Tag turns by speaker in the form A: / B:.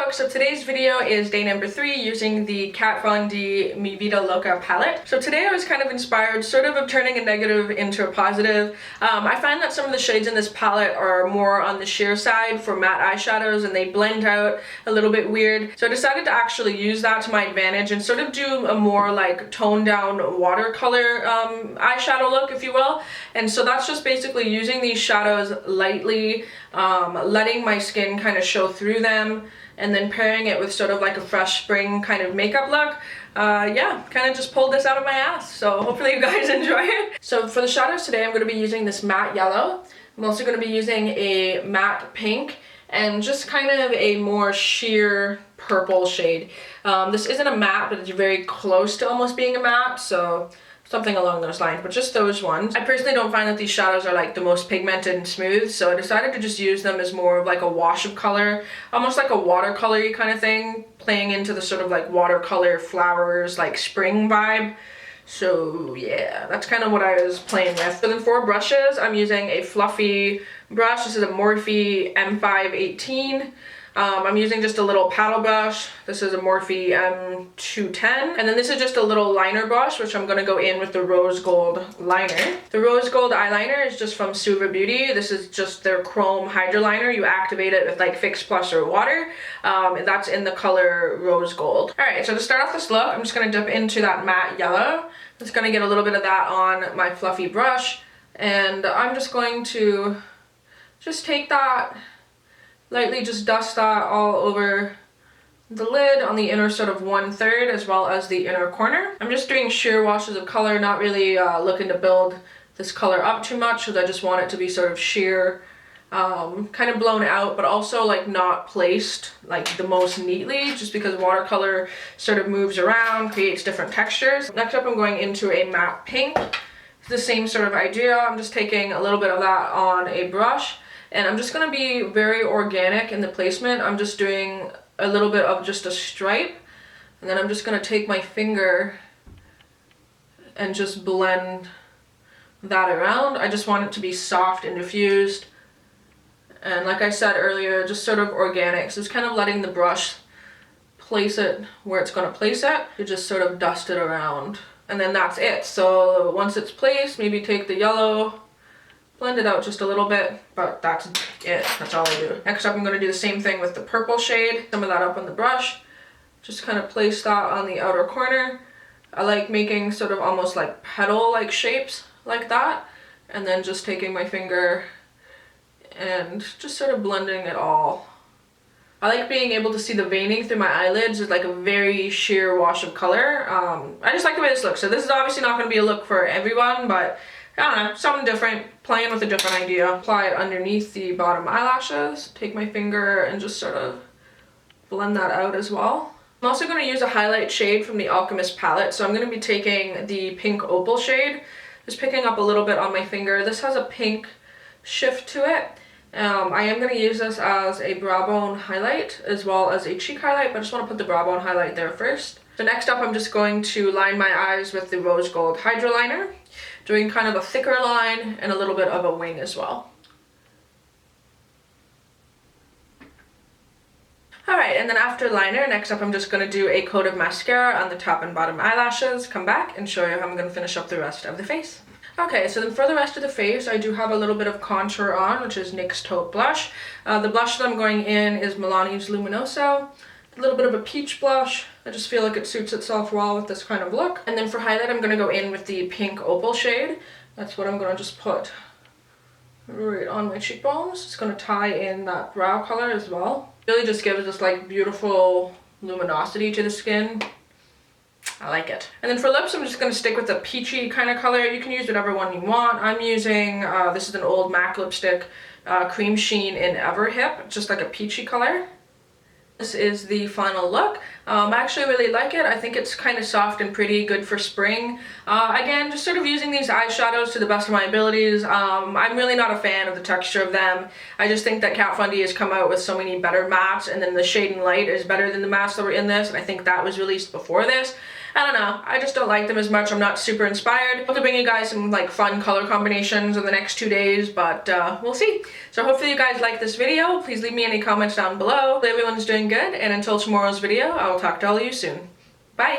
A: look. So today's video is day number 3 using the Kat Von D Vida Loca palette. So today I was kind of inspired sort of turning a negative into a positive. I find that some of the shades in this palette are more on the sheer side for matte eyeshadows and they blend out a little bit weird. So I decided to actually use that to my advantage and sort of do a more like toned down watercolor eyeshadow look, if you will. And so that's just basically using these shadows lightly, letting my skin kind of show through them, and then pairing it with sort of like a fresh spring kind of makeup look. Yeah, kind of just pulled this out of my ass, so hopefully you guys enjoy it. So for the shadows today, I'm going to be using this matte yellow. I'm also going to be using a matte pink and just kind of a more sheer purple shade. This isn't a matte, but it's very close to almost being a matte, so something along those lines, but just those ones. I personally don't find that these shadows are like the most pigmented and smooth, so I decided to just use them as more of like a wash of color, almost like a watercolor-y kind of thing, playing into the sort of like watercolor flowers, like spring vibe. So yeah, that's kind of what I was playing with. So then for brushes, I'm using a fluffy brush. This is a Morphe M518. I'm using just a little paddle brush. This is a Morphe M210. And then this is just a little liner brush, which I'm going to go in with the rose gold liner. The rose gold eyeliner is just from Suva Beauty. This is just their chrome hydro liner. You activate it with like Fix Plus or water. And that's in the color rose gold. Alright, so to start off this look, I'm just going to dip into that matte yellow. I'm just going to get a little bit of that on my fluffy brush. And I'm just going to just take that, lightly just dust that all over the lid on the inner sort of 1/3 as well as the inner corner. I'm just doing sheer washes of color, not really looking to build this color up too much, because I just want it to be sort of sheer, kind of blown out, but also like not placed like the most neatly, just because watercolor sort of moves around, creates different textures. Next up, I'm going into a matte pink. It's the same sort of idea. I'm just taking a little bit of that on a brush. And I'm just going to be very organic in the placement. I'm just doing a little bit of just a stripe. And then I'm just going to take my finger and just blend that around. I just want it to be soft and diffused. And like I said earlier, just sort of organic. So it's kind of letting the brush place it where it's going to place it. You just sort of dust it around. And then that's it. So once it's placed, maybe take the yellow, blend it out just a little bit, but that's it. That's all I do. Next up, I'm going to do the same thing with the purple shade. Some of that up on the brush. Just kind of place that on the outer corner. I like making sort of almost like petal-like shapes like that. And then just taking my finger and just sort of blending it all. I like being able to see the veining through my eyelids. It's like a very sheer wash of color. I just like the way this looks. So this is obviously not going to be a look for everyone, but I don't know, something different, playing with a different idea. Apply it underneath the bottom eyelashes. Take my finger and just sort of blend that out as well. I'm also going to use a highlight shade from the Alchemist palette. So I'm going to be taking the pink opal shade. Just picking up a little bit on my finger. This has a pink shift to it. I am going to use this as a brow bone highlight as well as a cheek highlight, but I just want to put the brow bone highlight there first. So next up, I'm just going to line my eyes with the rose gold hydro liner, doing kind of a thicker line and a little bit of a wing as well. Alright, and then after liner, next up I'm just going to do a coat of mascara on the top and bottom eyelashes, come back and show you how I'm going to finish up the rest of the face. Okay, so then for the rest of the face, I do have a little bit of contour on, which is NYX Taupe Blush. The blush that I'm going in is Milani's Luminoso. A little bit of a peach blush. I just feel like it suits itself well with this kind of look. And then for highlight, I'm going to go in with the pink opal shade. That's what I'm going to just put right on my cheekbones. It's going to tie in that brow color as well. Really just gives this like beautiful luminosity to the skin. I like it. And then for lips, I'm just going to stick with the peachy kind of color. You can use whatever one you want. I'm using, this is an old MAC lipstick, Cream Sheen in Everhip, just like a peachy color. This is the final look. I actually really like it. I think it's kind of soft and pretty, good for spring. Again, just sort of using these eyeshadows to the best of my abilities. I'm really not a fan of the texture of them. I just think that Kat Von D has come out with so many better mattes, and then the shade and light is better than the mattes that were in this, and I think that was released before this. I don't know, I just don't like them as much. I'm not super inspired. Hope to bring you guys some like fun color combinations in the next 2 days, but we'll see. So hopefully you guys like this video. Please leave me any comments down below. Hopefully everyone's doing good, and until tomorrow's video, I will talk to all of you soon. Bye!